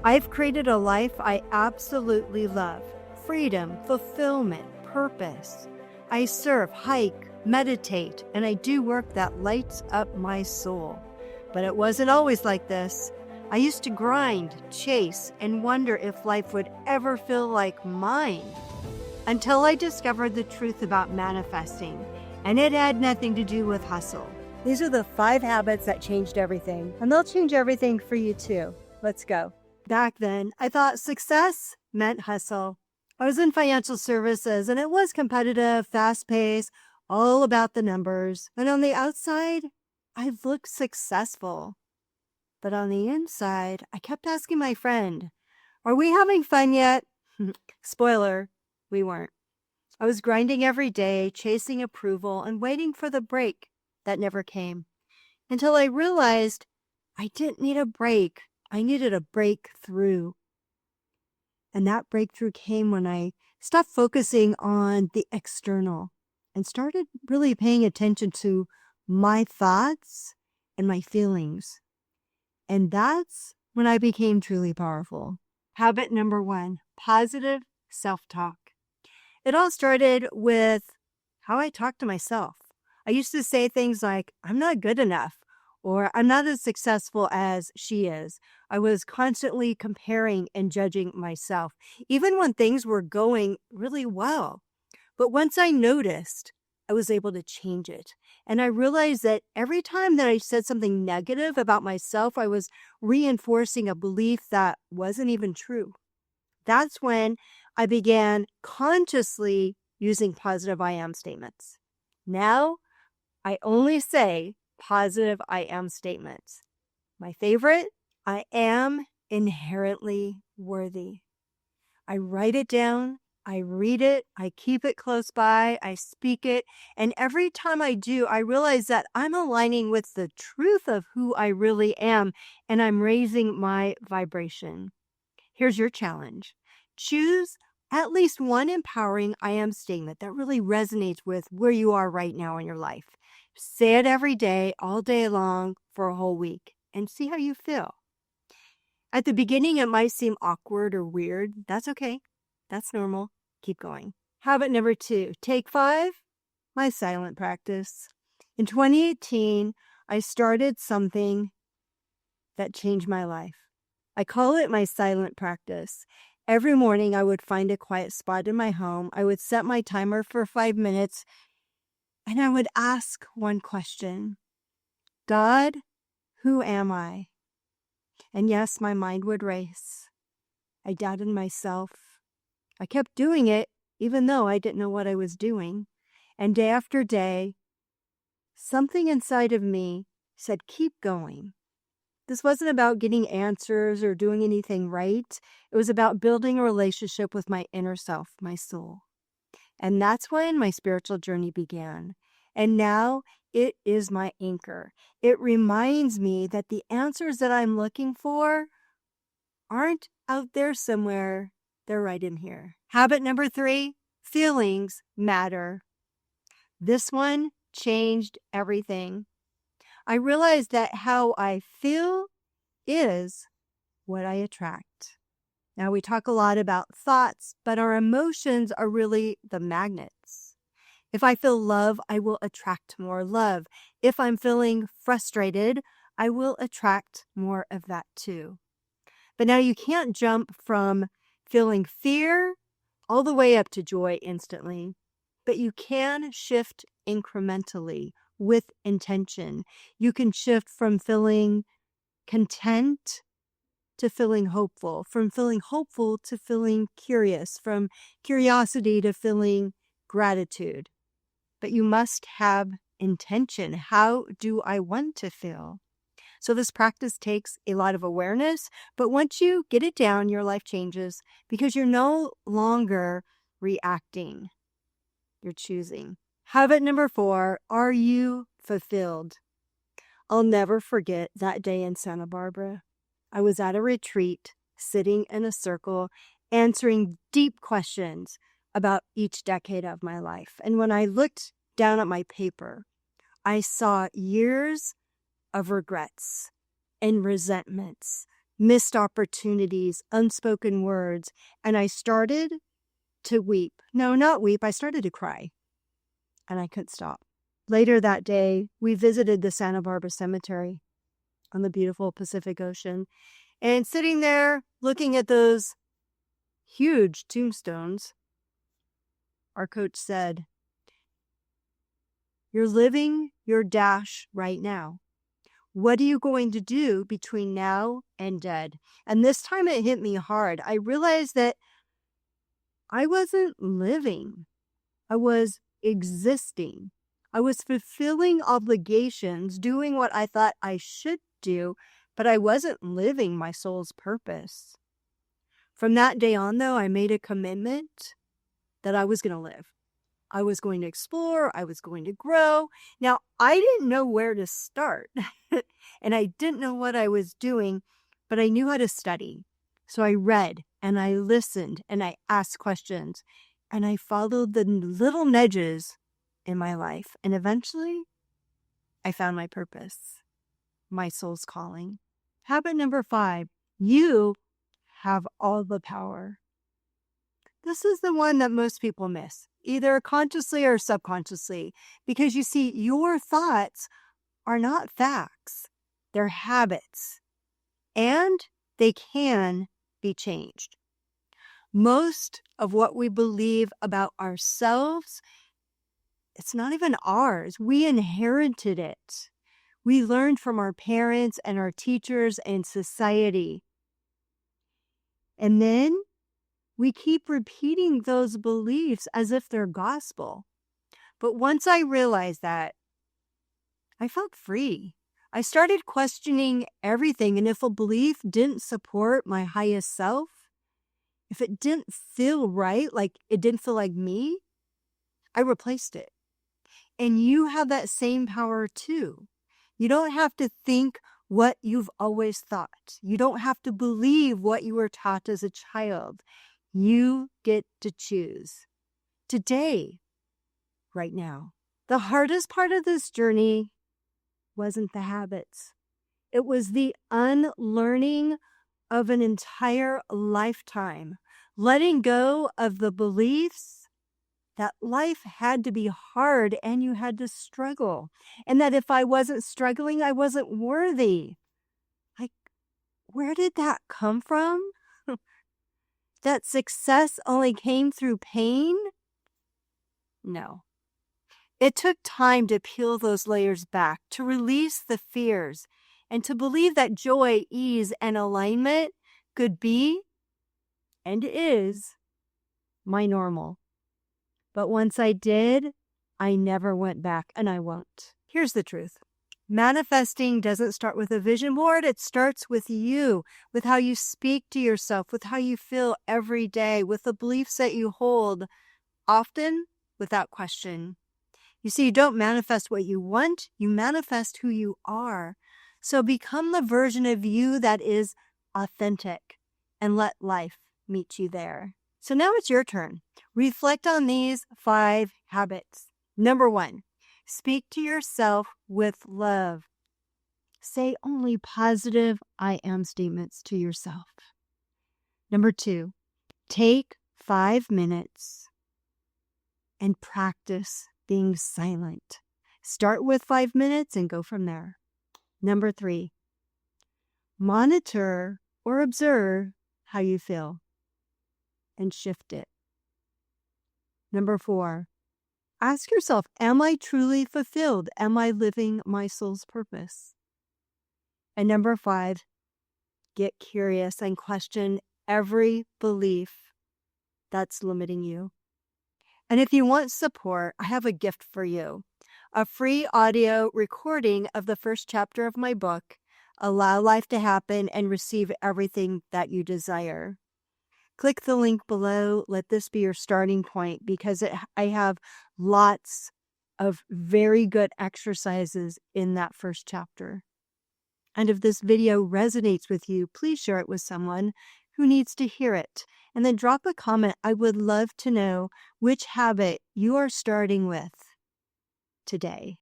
I've created a life I absolutely love. Freedom, fulfillment, purpose. I surf, hike, meditate, and I do work that lights up my soul. But it wasn't always like this. I used to grind, chase, and wonder if life would ever feel like mine. Until I discovered the truth about manifesting, and it had nothing to do with hustle. These are the 5 habits that changed everything, and they'll change everything for you too. Let's go. Back then, I thought success meant hustle. I was in financial services, and it was competitive, fast-paced, all about the numbers. And on the outside, I looked successful. But on the inside, I kept asking my friend, "Are we having fun yet?" Spoiler, we weren't. I was grinding every day, chasing approval, and waiting for the break that never came. Until I realized I didn't need a break. I needed a breakthrough. And that breakthrough came when I stopped focusing on the external and started really paying attention to my thoughts and my feelings. And that's when I became truly powerful. Habit number 1, positive self-talk. It all started with how I talk to myself. I used to say things like, "I'm not good enough," or "I'm not as successful as she is." I was constantly comparing and judging myself, even when things were going really well. But once I noticed, I was able to change it. And I realized that every time that I said something negative about myself, I was reinforcing a belief that wasn't even true. That's when I began consciously using positive I am statements. Now, I only say positive I am statements. My favorite, I am inherently worthy. I write it down, I read it, I keep it close by, I speak it, and every time I do, I realize that I'm aligning with the truth of who I really am, and I'm raising my vibration. Here's your challenge. Choose at least one empowering I am statement that really resonates with where you are right now in your life. Say it every day, all day long, for a whole week, and see how you feel. At the beginning, it might seem awkward or weird. That's okay. That's normal. Keep going. Habit number 2, take 5, my silent practice. In 2018, I started something that changed my life. I call it my silent practice. Every morning, I would find a quiet spot in my home. I would set my timer for 5 minutes, and I would ask one question. God, who am I? And yes, my mind would race. I doubted myself. I kept doing it, even though I didn't know what I was doing. And day after day, something inside of me said, keep going. This wasn't about getting answers or doing anything right. It was about building a relationship with my inner self, my soul. And that's when my spiritual journey began. And now it is my anchor. It reminds me that the answers that I'm looking for aren't out there somewhere. They're right in here. Habit number 3, feelings matter. This one changed everything. I realized that how I feel is what I attract. Now, we talk a lot about thoughts, but our emotions are really the magnets. If I feel love, I will attract more love. If I'm feeling frustrated, I will attract more of that too. But now you can't jump from feeling fear all the way up to joy instantly, but you can shift incrementally with intention. You can shift from feeling content to feeling hopeful, from feeling hopeful to feeling curious, from curiosity to feeling gratitude. But you must have intention. How do I want to feel? So this practice takes a lot of awareness, but once you get it down, your life changes because you're no longer reacting. You're choosing. Habit number 4, are you fulfilled? I'll never forget that day in Santa Barbara. I was at a retreat, sitting in a circle, answering deep questions about each decade of my life. And when I looked down at my paper, I saw years of regrets and resentments, missed opportunities, unspoken words, and I started to weep. No, not weep. I started to cry, and I couldn't stop. Later that day, we visited the Santa Barbara Cemetery on the beautiful Pacific Ocean. And sitting there looking at those huge tombstones, our coach said, "You're living your dash right now. What are you going to do between now and dead?" And this time it hit me hard. I realized that I wasn't living. I was existing. I was fulfilling obligations, doing what I thought I should do, but I wasn't living my soul's purpose. From that day on, though, I made a commitment that I was going to live. I was going to explore. I was going to grow. Now, I didn't know where to start, and I didn't know what I was doing, but I knew how to study. So I read, and I listened, and I asked questions, and I followed the little nudges in my life. And eventually, I found my purpose, my soul's calling. Habit number 5, you have all the power. This is the one that most people miss, either consciously or subconsciously, because you see, your thoughts are not facts. They're habits, and they can be changed. Most of what we believe about ourselves, it's not even ours. We inherited it. We learned from our parents and our teachers and society. And then we keep repeating those beliefs as if they're gospel. But once I realized that, I felt free. I started questioning everything. And if a belief didn't support my highest self, if it didn't feel right, like it didn't feel like me, I replaced it. And you have that same power too. You don't have to think what you've always thought. You don't have to believe what you were taught as a child. You get to choose today, right now. The hardest part of this journey wasn't the habits. It was the unlearning of an entire lifetime, letting go of the beliefs that life had to be hard and you had to struggle, and that if I wasn't struggling, I wasn't worthy. Like, where did that come from? That success only came through pain? No. It took time to peel those layers back, to release the fears, and to believe that joy, ease, and alignment could be, and is, my normal. But once I did, I never went back, and I won't. Here's the truth. Manifesting doesn't start with a vision board. It starts with you, with how you speak to yourself, with how you feel every day, with the beliefs that you hold, often without question. You see, you don't manifest what you want, you manifest who you are. So become the version of you that is authentic and let life meet you there. So now it's your turn. Reflect on these 5 habits. Number 1, speak to yourself with love. Say only positive I am statements to yourself. Number 2, take 5 minutes and practice being silent. Start with 5 minutes and go from there. Number 3, monitor or observe how you feel and shift it. Number 4, ask yourself, am I truly fulfilled? Am I living my soul's purpose? And number 5, get curious and question every belief that's limiting you. And if you want support, I have a gift for you. A free audio recording of the first chapter of my book, Allow Life to Happen and Receive Everything That You Desire. Click the link below. Let this be your starting point, because I have lots of very good exercises in that first chapter. And if this video resonates with you, please share it with someone who needs to hear it. And then drop a comment. I would love to know which habit you are starting with today.